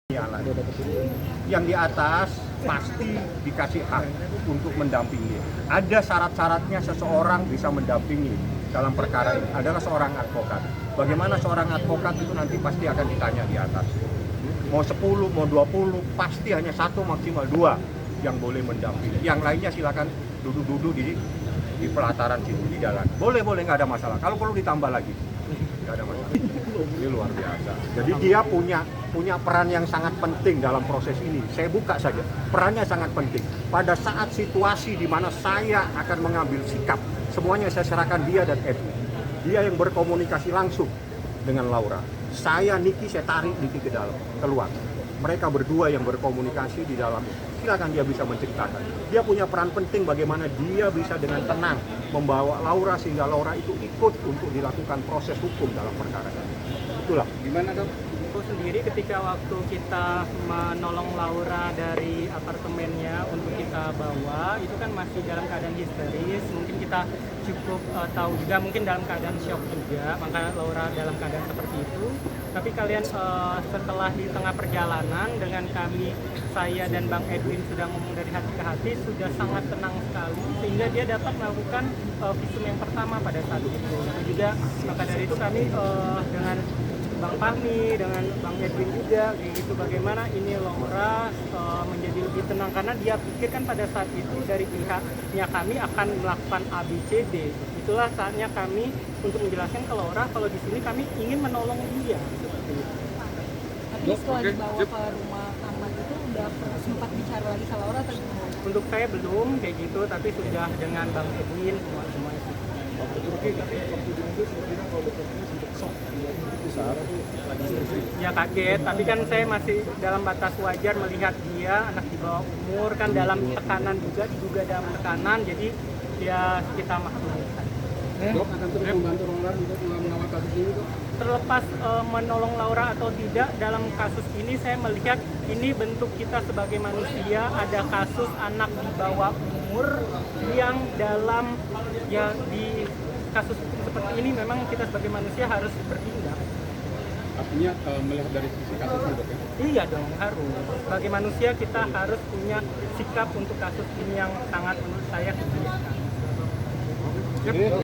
Iyalah. Yang di atas pasti dikasih hak untuk mendampingi. Ada syarat-syaratnya seseorang bisa mendampingi dalam perkara ini adalah seorang advokat. Bagaimana seorang advokat itu nanti pasti akan ditanya di atas. Mau 10, mau 20, pasti hanya satu maksimal 2 yang boleh mendampingi. Yang lainnya silakan duduk-duduk di pelataran situ, di jalan. Boleh, nggak ada masalah. Kalau perlu ditambah lagi, nggak ada masalah. Ini luar biasa. Jadi dia punya peran yang sangat penting dalam proses ini. Saya buka saja, perannya sangat penting. Pada saat situasi di mana saya akan mengambil sikap, semuanya saya serahkan dia dan Edwin. Dia yang berkomunikasi langsung dengan Laura. Saya, Niki, saya tarik Niki ke dalam, keluar. Mereka berdua yang berkomunikasi di dalam. Silakan dia bisa menceritakan. Dia punya peran penting bagaimana dia bisa dengan tenang membawa Laura sehingga Laura itu ikut untuk dilakukan proses hukum dalam perkara ini. Itulah. Gimana dok? Aku sendiri ketika waktu kita menolong Laura dari apartemennya untuk kita bawa, itu kan masih dalam keadaan histeris. Mungkin kita cukup tahu juga, mungkin dalam keadaan shock juga, maka Laura dalam keadaan seperti itu. Tapi kalian setelah di tengah perjalanan dengan kami, saya dan Bang Edwin sudah ngomong dari hati ke hati, sudah sangat tenang sekali sehingga dia dapat melakukan visum yang pertama pada saat itu. Itu juga maka dari itu kami dengan Bang Fahmi, dengan Bang Edwin juga gitu, bagaimana ini Laura menjadi lebih tenang karena dia pikirkan pada saat itu dari pihaknya kami akan melakukan ABCD. Itulah saatnya kami untuk menjelaskan ke Laura kalau di sini kami ingin menolong dia seperti itu. Tapi setelah dibawa ke rumah aman itu udah sempat bicara lagi sama Laura atau gimana? Untuk saya belum kayak gitu, tapi sudah dengan Bang Edwin semua itu. Ya kaget, tapi kan saya masih dalam batas wajar melihat dia anak di bawah umur kan dalam tekanan juga dalam tekanan, jadi ya kita maklumi. Dok akan terus membantu Laura untuk mengawal kasus ini dok? Terlepas menolong Laura atau tidak dalam kasus ini, saya melihat ini bentuk kita sebagai manusia. Ada kasus anak di bawah umur yang dalam ya di kasus seperti ini memang kita sebagai manusia harus bertindak. Artinya melihat dari sisi kasusnya dok ya? Iya dong, harus. Sebagai manusia kita harus punya sikap untuk kasus ini yang sangat menurut saya kebiasaan.